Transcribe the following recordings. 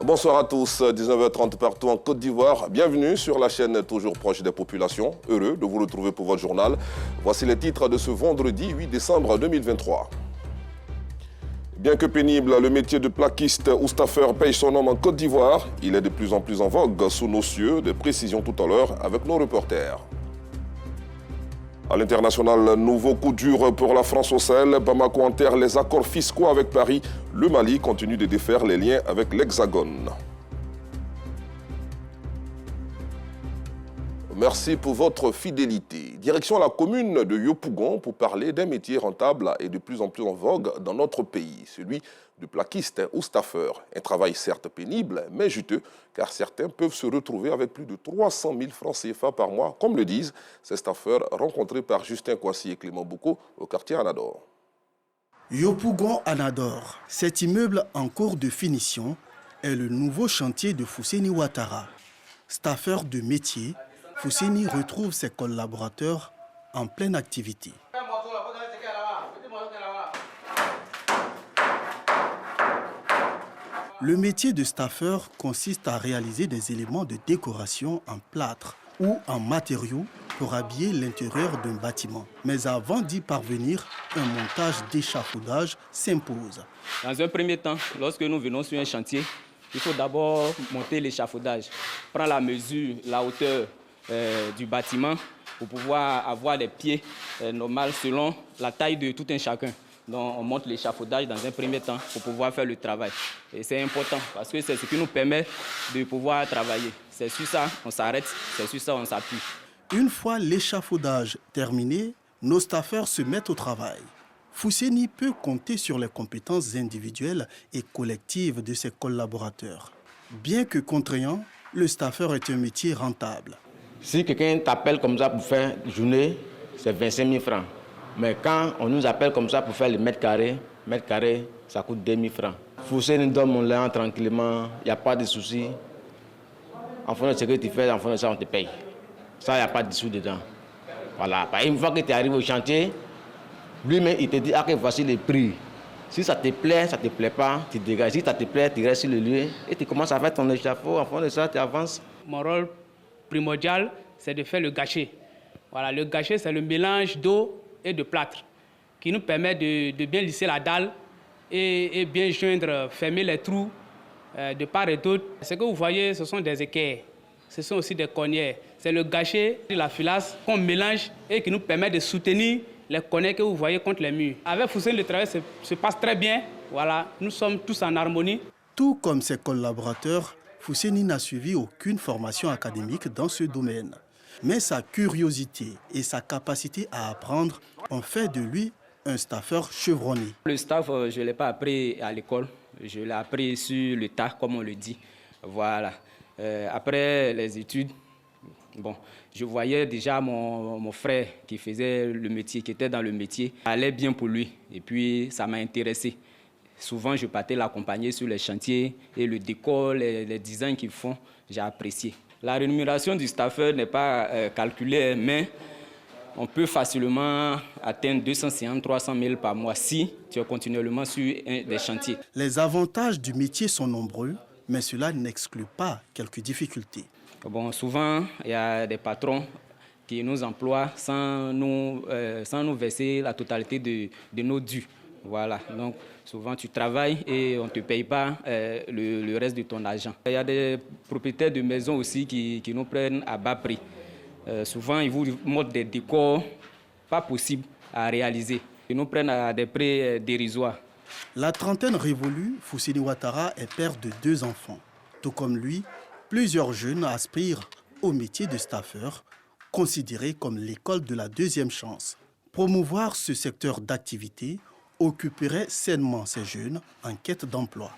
Bonsoir à tous, 19h30 partout en Côte d'Ivoire. Bienvenue sur la chaîne toujours proche des populations. Heureux de vous retrouver pour votre journal. Voici les titres de ce vendredi 8 décembre 2023. Bien que pénible, le métier de plaquiste ou staffeur paye son nom en Côte d'Ivoire. Il est de plus en plus en vogue sous nos cieux. Des précisions tout à l'heure avec nos reporters. À l'international, nouveau coup dur pour la France au Sahel. Bamako enterre les accords fiscaux avec Paris. Le Mali continue de défaire les liens avec l'Hexagone. Merci pour votre fidélité. Direction la commune de Yopougon pour parler d'un métier rentable et de plus en plus en vogue dans notre pays, celui de plaquiste ou staffeur. Un travail certes pénible, mais juteux, car certains peuvent se retrouver avec plus de 300 000 francs CFA par mois, comme le disent ces staffeurs rencontrés par Justin Kouassi et Clément Boucaud au quartier Anador. Yopougon Anador, cet immeuble en cours de finition est le nouveau chantier de Fousseni Ouattara. Staffeur de métier, Fousseni retrouve ses collaborateurs en pleine activité. Le métier de staffeur consiste à réaliser des éléments de décoration en plâtre ou en matériaux pour habiller l'intérieur d'un bâtiment. Mais avant d'y parvenir, un montage d'échafaudage s'impose. Dans un premier temps, lorsque nous venons sur un chantier, il faut d'abord monter l'échafaudage, prendre la mesure, la hauteur du bâtiment pour pouvoir avoir les pieds normaux selon la taille de tout un chacun. Donc on monte l'échafaudage dans un premier temps pour pouvoir faire le travail. Et c'est important parce que c'est ce qui nous permet de pouvoir travailler. C'est sur ça on s'arrête, c'est sur ça on s'appuie. Une fois l'échafaudage terminé, nos staffeurs se mettent au travail. Fousseni peut compter sur les compétences individuelles et collectives de ses collaborateurs. Bien que contraignant, le staffeur est un métier rentable. Si quelqu'un t'appelle comme ça pour faire une journée, c'est 25 000 francs. Mais quand on nous appelle comme ça pour faire les mètres carrés, ça coûte 2 000 francs. Fousseni nous donne mon lait tranquillement, il n'y a pas de souci. En fonction de ce que tu fais, en fonction de ça, on te paye. Ça, il n'y a pas de dessous dedans. Voilà. Une fois que tu arrives au chantier, lui-même, il te dit, ah, que voici les prix. Si ça te plaît, ça ne te plaît pas, tu dégages. Si ça te plaît, tu restes sur le lieu et tu commences à faire ton échafaud. En fonction de ça, tu avances. Mon rôle primordial, c'est de faire le gâcher. Voilà, le gâcher, c'est le mélange d'eau et de plâtre qui nous permet de bien lisser la dalle et bien joindre, fermer les trous de part et d'autre. Ce que vous voyez, ce sont des équerres, ce sont aussi des cornières. C'est le gâcher de la filasse qu'on mélange et qui nous permet de soutenir les cornières que vous voyez contre les murs. Avec Fousseni, le travail se passe très bien. Voilà, nous sommes tous en harmonie. Tout comme ses collaborateurs, Fousseni n'a suivi aucune formation académique dans ce domaine. Mais sa curiosité et sa capacité à apprendre ont fait de lui un staffeur chevronné. Le staff, je ne l'ai pas appris à l'école, je l'ai appris sur le tas, comme on le dit. Voilà. Après les études, bon, je voyais déjà mon frère qui faisait le métier, qui était dans le métier, ça allait bien pour lui. Et puis, ça m'a intéressé. Souvent, je partais l'accompagner sur les chantiers et le décor, les designs qu'ils font, j'ai apprécié. La rémunération du staffeur n'est pas calculée, mais on peut facilement atteindre 250 300 000 par mois si tu es continuellement sur des chantiers. Les avantages du métier sont nombreux, mais cela n'exclut pas quelques difficultés. Bon, souvent, il y a des patrons qui nous emploient sans nous verser la totalité de nos dus. Voilà, donc souvent tu travailles et on ne te paye pas le reste de ton argent. Il y a des propriétaires de maisons aussi qui nous prennent à bas prix. Souvent, ils vous montrent des décors pas possibles à réaliser. Ils nous prennent à des prix dérisoires. La trentaine révolue, Fousseni Ouattara est père de 2 enfants. Tout comme lui, plusieurs jeunes aspirent au métier de staffeur, considéré comme l'école de la deuxième chance. Promouvoir ce secteur d'activité occuperait sainement ces jeunes en quête d'emploi.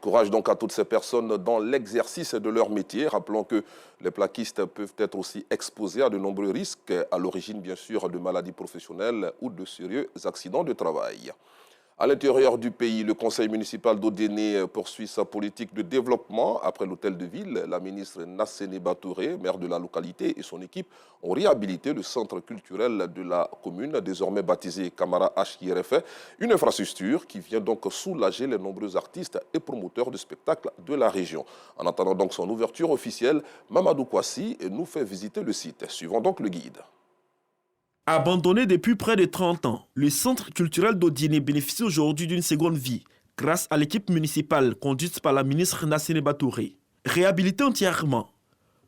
Courage donc à toutes ces personnes dans l'exercice de leur métier. Rappelons que les plaquistes peuvent être aussi exposés à de nombreux risques, à l'origine bien sûr de maladies professionnelles ou de sérieux accidents de travail. À l'intérieur du pays, le conseil municipal d'Odéné poursuit sa politique de développement. Après l'hôtel de ville, la ministre Nassene Batouré, maire de la localité, et son équipe ont réhabilité le centre culturel de la commune, désormais baptisé Camara HIRF, une infrastructure qui vient donc soulager les nombreux artistes et promoteurs de spectacles de la région. En attendant donc son ouverture officielle, Mamadou Kouassi nous fait visiter le site. Suivons donc le guide. Abandonné depuis près de 30 ans, le centre culturel d'Odéné bénéficie aujourd'hui d'une seconde vie grâce à l'équipe municipale conduite par la ministre Nassene Batouré. Réhabilité entièrement,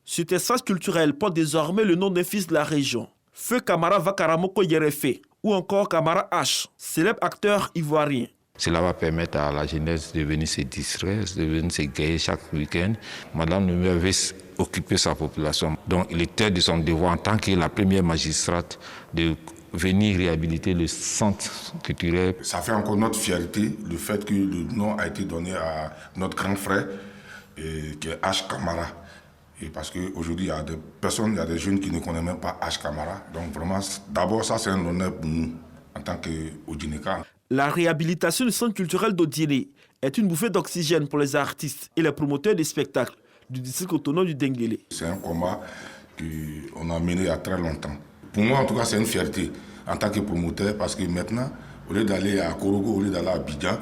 cet espace culturel porte désormais le nom d'un fils de la région, Feu Camara Vakaramoko Yerefe, ou encore Camara H, célèbre acteur ivoirien. Cela va permettre à la jeunesse de venir se distraire, de venir se gayer chaque week-end. Madame le maire veut occuper sa population. Donc il était de son devoir en tant que la première magistrate de venir réhabiliter le centre culturel. Ça fait encore notre fierté, le fait que le nom a été donné à notre grand frère, qui est H. Camara. Et parce qu'aujourd'hui, il y a des personnes, il y a des jeunes qui ne connaissent même pas H. Camara. Donc vraiment, d'abord, ça c'est un honneur pour nous en tant qu'Odénéka. La réhabilitation du centre culturel d'Odéné est une bouffée d'oxygène pour les artistes et les promoteurs des spectacles du district autonome du Denguélé. C'est un combat qu'on a mené il y a très longtemps. Pour moi, en tout cas, c'est une fierté en tant que promoteur parce que maintenant, au lieu d'aller à Korogo, au lieu d'aller à Abidjan,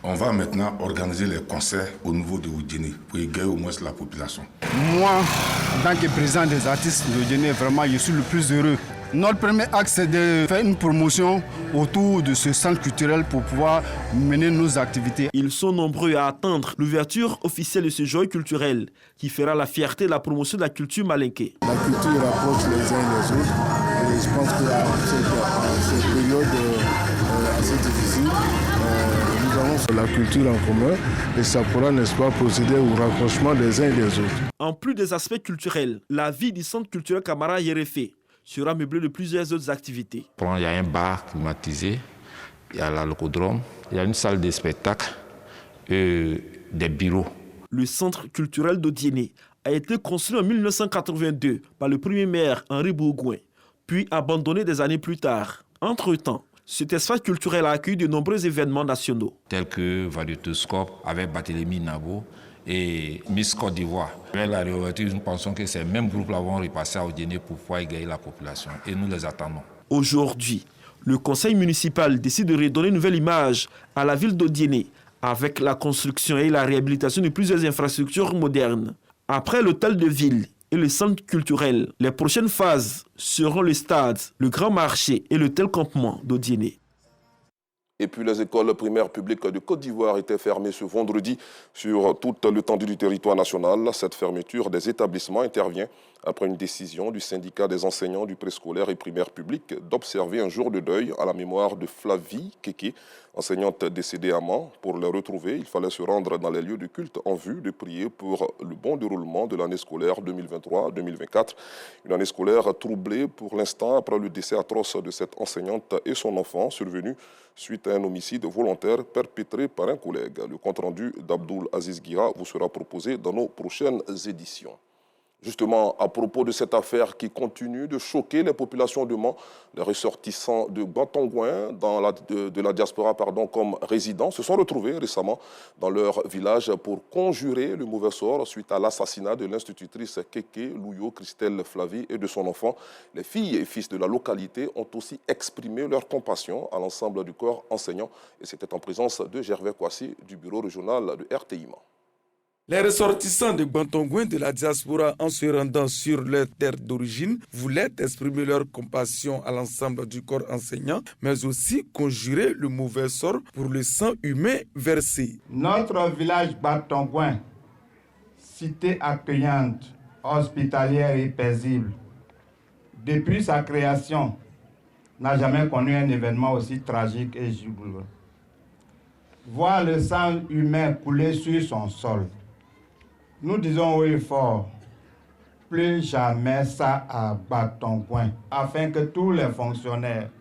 on va maintenant organiser les concerts au niveau de Odéné pour égayer au moins la population. Moi, en tant que président des artistes d'Odéné, vraiment, je suis le plus heureux. Notre premier axe, c'est de faire une promotion autour de ce centre culturel pour pouvoir mener nos activités. Ils sont nombreux à attendre l'ouverture officielle de ce joyau culturel qui fera la fierté et la promotion de la culture malinké. La culture rapproche les uns les autres et je pense qu'à cette période assez difficile, nous avons la culture en commun et ça pourra, n'est-ce pas, procéder au rapprochement des uns et des autres. En plus des aspects culturels, la vie du centre culturel Camara Yerefe sera meublée de plusieurs autres activités. Il y a un bar climatisé, il y a la locodrome, il y a une salle de spectacle et des bureaux. Le centre culturel d'Odéné a été construit en 1982 par le premier maire Henri Bourgoin, puis abandonné des années plus tard. Entre-temps, cet espace culturel a accueilli de nombreux événements nationaux. Tels que Variétoscope avec Barthélémy Nabo et Miss Côte d'Ivoire. Avec la réouverture, nous pensons que ces mêmes groupes-là vont repasser à Odéné pour pouvoir égayer la population et nous les attendons. Aujourd'hui, le conseil municipal décide de redonner une nouvelle image à la ville d'Odéné avec la construction et la réhabilitation de plusieurs infrastructures modernes. Après l'hôtel de ville et le centre culturel, les prochaines phases seront le stade, le grand marché et l'hôtel campement d'Odéné. Et puis les écoles primaires publiques de Côte d'Ivoire étaient fermées ce vendredi sur toute l'étendue du territoire national. Cette fermeture des établissements intervient après une décision du syndicat des enseignants du préscolaire et primaire public d'observer un jour de deuil à la mémoire de Flavie Kéké, enseignante décédée à Mans. Pour la retrouver, il fallait se rendre dans les lieux de culte en vue de prier pour le bon déroulement de l'année scolaire 2023-2024. Une année scolaire troublée pour l'instant après le décès atroce de cette enseignante et son enfant survenu suite à un homicide volontaire perpétré par un collègue. Le compte-rendu d'Abdoul Aziz Guira vous sera proposé dans nos prochaines éditions. Justement, à propos de cette affaire qui continue de choquer les populations de Mans, les ressortissants de Bantongouin de la diaspora comme résidents se sont retrouvés récemment dans leur village pour conjurer le mauvais sort suite à l'assassinat de l'institutrice Kéké Louyo Christelle Flavie et de son enfant. Les filles et fils de la localité ont aussi exprimé leur compassion à l'ensemble du corps enseignant et c'était en présence de Gervais Kouassi du bureau régional de RTI Mans. Les ressortissants de Bantongouin de la diaspora, en se rendant sur leur terre d'origine, voulaient exprimer leur compassion à l'ensemble du corps enseignant, mais aussi conjurer le mauvais sort pour le sang humain versé. Notre village Bantongouin, cité accueillante, hospitalière et paisible, depuis sa création, n'a jamais connu un événement aussi tragique et douloureux. Voir le sang humain couler sur son sol, nous disons haut et fort, plus jamais ça à Bantongouin, afin que tous les fonctionnaires,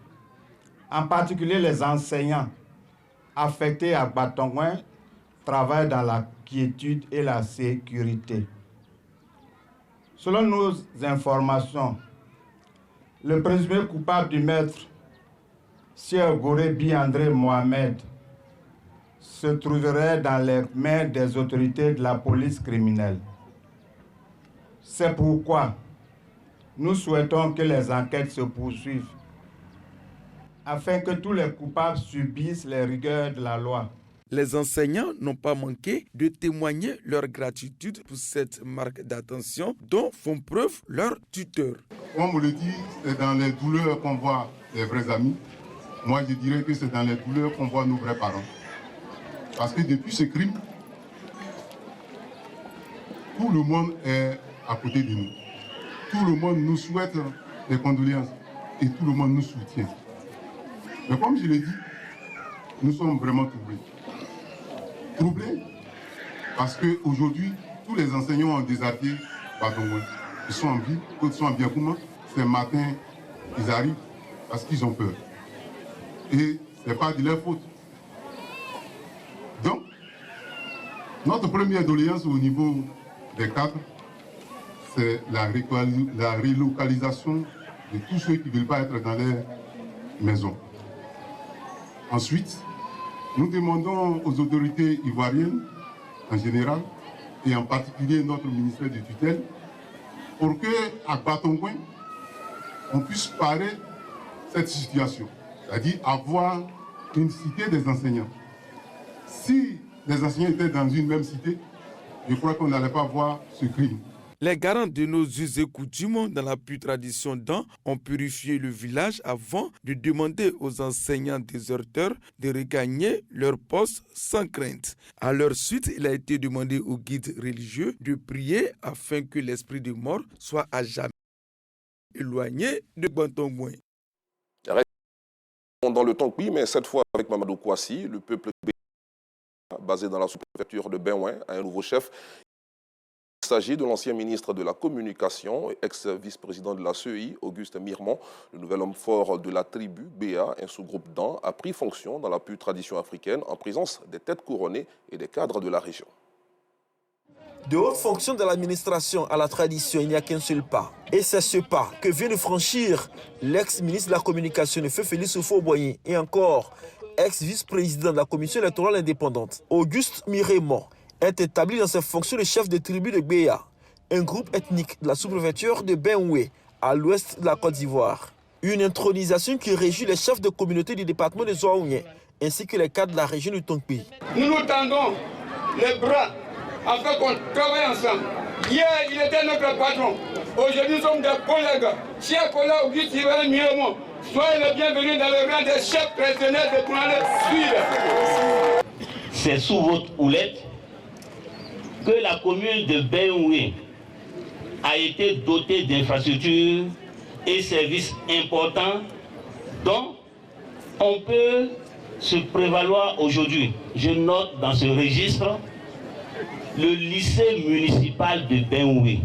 en particulier les enseignants affectés à Bantongouin, travaillent dans la quiétude et la sécurité. Selon nos informations, le présumé coupable du maître, Sieur Gorebi André Mohamed, se trouverait dans les mains des autorités de la police criminelle. C'est pourquoi nous souhaitons que les enquêtes se poursuivent afin que tous les coupables subissent les rigueurs de la loi. Les enseignants n'ont pas manqué de témoigner leur gratitude pour cette marque d'attention dont font preuve leurs tuteurs. Comme on le dit, c'est dans les douleurs qu'on voit les vrais amis. Moi, je dirais que c'est dans les douleurs qu'on voit nos vrais parents. Parce que depuis ce crime, tout le monde est à côté de nous. Tout le monde nous souhaite des condoléances et tout le monde nous soutient. Mais comme je l'ai dit, nous sommes vraiment troublés. Troublés parce qu'aujourd'hui, tous les enseignants ont déserté Badongouin. Ils sont en vie, d'autres sont en Biakouma. Ce matin, ils arrivent parce qu'ils ont peur. Et ce n'est pas de leur faute. Donc, notre première doléance au niveau des cadres, c'est la relocalisation de tous ceux qui ne veulent pas être dans leur maison. Ensuite, nous demandons aux autorités ivoiriennes en général et en particulier notre ministère de tutelle pour qu'à Batongouin, on puisse parer cette situation, c'est-à-dire avoir une cité des enseignants. Si les enseignants étaient dans une même cité, je crois qu'on n'allait pas voir ce crime. Les garants de nos us et coutumes dans la pure tradition d'An ont purifié le village avant de demander aux enseignants déserteurs de regagner leur poste sans crainte. À leur suite, il a été demandé aux guides religieux de prier afin que l'esprit de mort soit à jamais éloigné de Bantongouin. Dans le Tongpi, mais cette fois avec Mamadou Kouassi, le peuple basé dans la sous-préfecture de Benouin a un nouveau chef. Il s'agit de l'ancien ministre de la Communication et ex-vice-président de la CEI, Auguste Mirmont. Le nouvel homme fort de la tribu Béa, un sous-groupe d'An, a pris fonction dans la pure tradition africaine en présence des têtes couronnées et des cadres de la région. De hautes fonctions de l'administration à la tradition, il n'y a qu'un seul pas. Et c'est ce pas que vient de franchir l'ex-ministre de la Communication, le feu Félix Houphouët-Boigny, et encore ex-vice-président de la Commission électorale indépendante, Auguste Mirmont, est établi dans ses fonctions de chef de tribu de Béa, un groupe ethnique de la sous-préfecture de Benoué, à l'ouest de la Côte d'Ivoire. Une intronisation qui réjouit les chefs de communauté du département de Zouaounié, ainsi que les cadres de la région du Tongpi. Nous nous tendons les bras afin qu'on travaille ensemble. Hier, il était notre patron. Aujourd'hui, nous sommes des collègues. Chers collègues, Auguste Mirmont, soyez les bienvenus dans le rang des chefs traditionnels de Kounané Sud. C'est sous votre houlette que la commune de Benoué a été dotée d'infrastructures et services importants dont on peut se prévaloir aujourd'hui. Je note dans ce registre le lycée municipal de Benoué,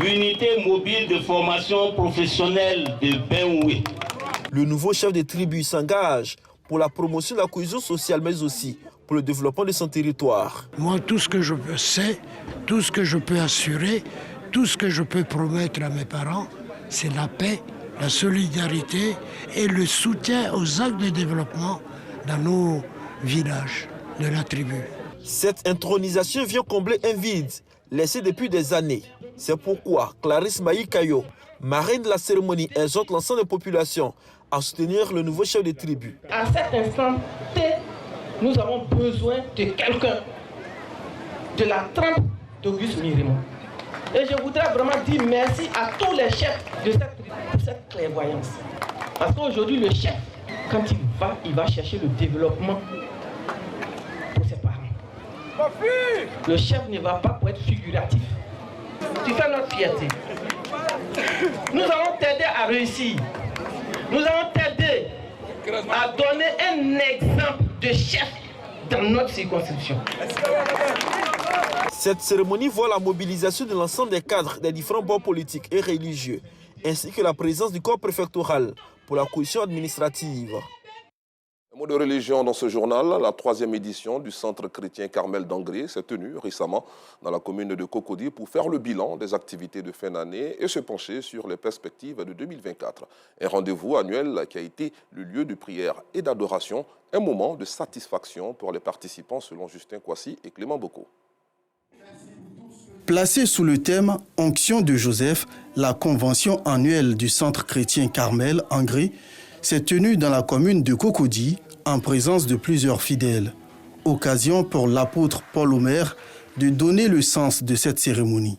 l'unité mobile de formation professionnelle de Benoué. Le nouveau chef de tribu s'engage pour la promotion de la cohésion sociale, mais aussi pour le développement de son territoire. Moi, tout ce que je sais, tout ce que je peux assurer, tout ce que je peux promettre à mes parents, c'est la paix, la solidarité et le soutien aux actes de développement dans nos villages de la tribu. Cette intronisation vient combler un vide laissé depuis des années. C'est pourquoi Clarisse Maïkayo, marraine de la cérémonie, exhorte l'ensemble des populations à soutenir le nouveau chef de tribu. À cet instant T, nous avons besoin de quelqu'un de la trempe d'Auguste Mirmont. Et je voudrais vraiment dire merci à tous les chefs de cette tribu pour cette clairvoyance. Parce qu'aujourd'hui, le chef, quand il va chercher le développement pour ses parents. Le chef ne va pas pour être figuratif. Tu fais notre fierté. Nous allons t'aider à réussir. Nous allons t'aider à donner un exemple de chef dans notre circonscription. Cette cérémonie voit la mobilisation de l'ensemble des cadres des différents bords politiques et religieux, ainsi que la présence du corps préfectoral pour la cohésion administrative. Un mot de religion dans ce journal. La 3e édition du Centre chrétien Carmel d'Angré s'est tenue récemment dans la commune de Cocody pour faire le bilan des activités de fin d'année et se pencher sur les perspectives de 2024. Un rendez-vous annuel qui a été le lieu de prière et d'adoration, un moment de satisfaction pour les participants selon Justin Kwasi et Clément Boko. Placée sous le thème « Onction de Joseph », la convention annuelle du Centre chrétien Carmel Angré s'est tenue dans la commune de Cocody en présence de plusieurs fidèles. Occasion pour l'apôtre Paul Omer de donner le sens de cette cérémonie.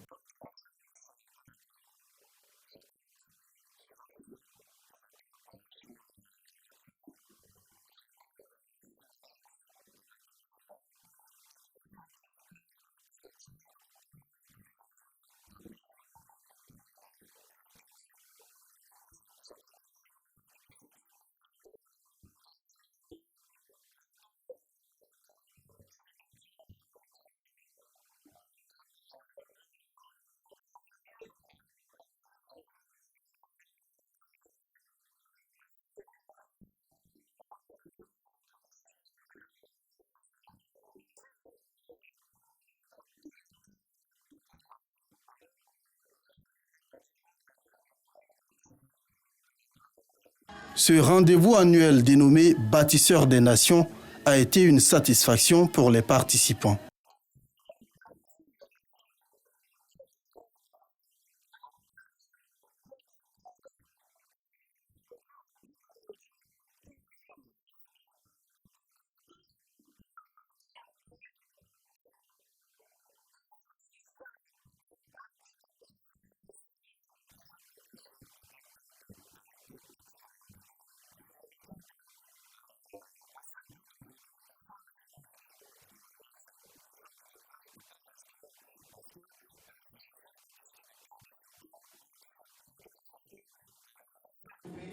Ce rendez-vous annuel dénommé « Bâtisseurs des Nations » a été une satisfaction pour les participants.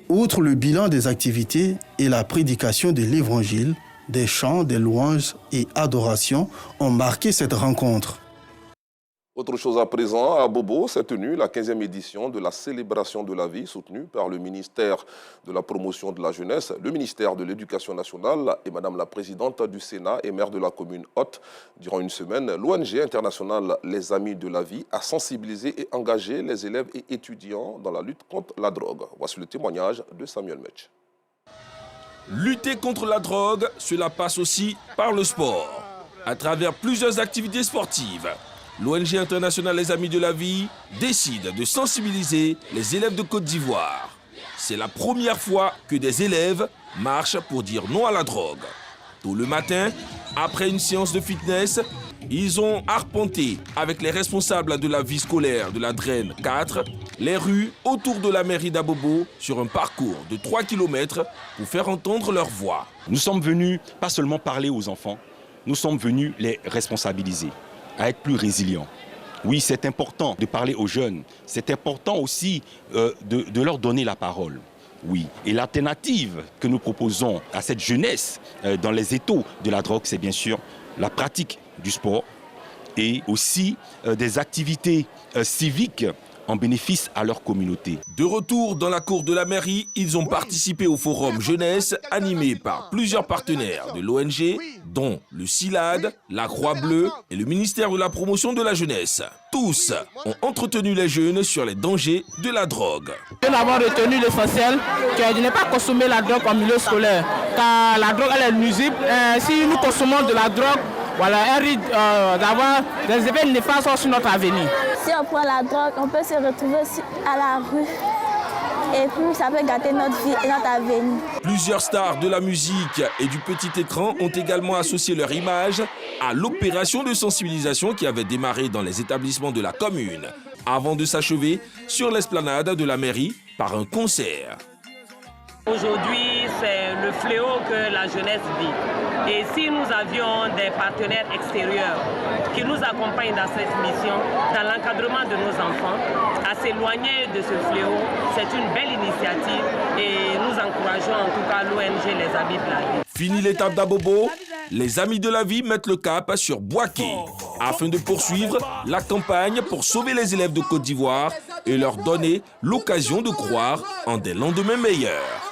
Outre le bilan des activités et la prédication de l'Évangile, des chants, des louanges et adorations ont marqué cette rencontre. Autre chose à présent, à Bobo s'est tenue la 15e édition de la célébration de la vie soutenue par le ministère de la promotion de la jeunesse, le ministère de l'Éducation nationale et Madame la présidente du Sénat et maire de la commune Haute. Durant une semaine, l'ONG internationale Les Amis de la Vie a sensibilisé et engagé les élèves et étudiants dans la lutte contre la drogue. Voici le témoignage de Samuel Metch. Lutter contre la drogue, cela passe aussi par le sport. À travers plusieurs activités sportives, l'ONG internationale Les Amis de la Vie décide de sensibiliser les élèves de Côte d'Ivoire. C'est la première fois que des élèves marchent pour dire non à la drogue. Tôt le matin, après une séance de fitness, ils ont arpenté avec les responsables de la vie scolaire de la Draine 4 les rues autour de la mairie d'Abobo sur un parcours de 3 km pour faire entendre leur voix. Nous sommes venus pas seulement parler aux enfants, nous sommes venus les responsabiliser, à être plus résilients. Oui, c'est important de parler aux jeunes, c'est important aussi de leur donner la parole. Oui, et l'alternative que nous proposons à cette jeunesse dans les étaux de la drogue, c'est bien sûr la pratique du sport et aussi des activités civiques en bénéfice à leur communauté. De retour dans la cour de la mairie, ils ont participé au forum jeunesse animé par plusieurs partenaires de l'ONG, dont le CILAD, la Croix-Bleue et le ministère de la promotion de la jeunesse. Tous ont entretenu les jeunes sur les dangers de la drogue. Nous avons retenu l'essentiel, de ne pas consommer la drogue en milieu scolaire, car la drogue elle est nuisible. Si nous consommons de la drogue, voilà, elle risque d'avoir des effets néfastes sur notre avenir. Si on prend la drogue, on peut se retrouver à la rue. Et puis ça peut gâter notre vie et notre avenir. Plusieurs stars de la musique et du petit écran ont également associé leur image à l'opération de sensibilisation qui avait démarré dans les établissements de la commune, avant de s'achever sur l'esplanade de la mairie par un concert. Aujourd'hui, c'est le fléau que la jeunesse vit. Et si nous avions des partenaires extérieurs qui nous accompagnent dans cette mission, dans l'encadrement de nos enfants, à s'éloigner de ce fléau, c'est une belle initiative et nous encourageons en tout cas l'ONG Les Amis de la Vie. Fini l'étape d'Abobo, les Amis de la Vie mettent le cap sur Boaké afin de poursuivre la campagne pour sauver les élèves de Côte d'Ivoire et leur donner l'occasion de croire en des lendemains meilleurs.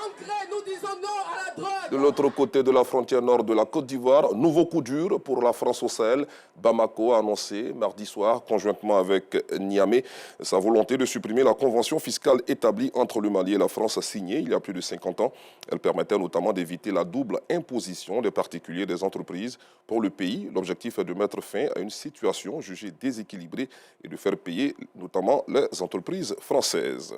Nous disons non à la drogue. De l'autre côté de la frontière nord de la Côte d'Ivoire, nouveau coup dur pour la France au Sahel. Bamako a annoncé mardi soir, conjointement avec Niamey, sa volonté de supprimer la convention fiscale établie entre le Mali et la France signée il y a plus de 50 ans. Elle permettait notamment d'éviter la double imposition des particuliers et des entreprises. Pour le pays, l'objectif est de mettre fin à une situation jugée déséquilibrée et de faire payer notamment les entreprises françaises.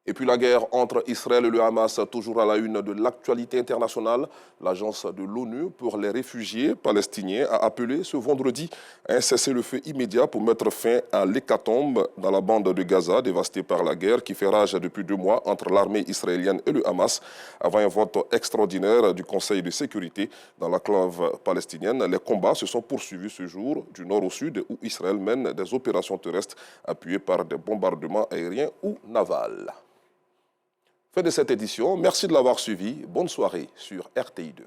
Et puis la guerre entre Israël et le Hamas, toujours à la une de l'actualité internationale. L'agence de l'ONU pour les réfugiés palestiniens a appelé ce vendredi à un cessez-le-feu immédiat pour mettre fin à l'hécatombe dans la bande de Gaza, dévastée par la guerre qui fait rage depuis 2 mois entre l'armée israélienne et le Hamas. Avant un vote extraordinaire du Conseil de sécurité dans l'enclave palestinienne, les combats se sont poursuivis ce jour du nord au sud où Israël mène des opérations terrestres appuyées par des bombardements aériens ou navals. Fin de cette édition, merci de l'avoir suivi. Bonne soirée sur RTI2.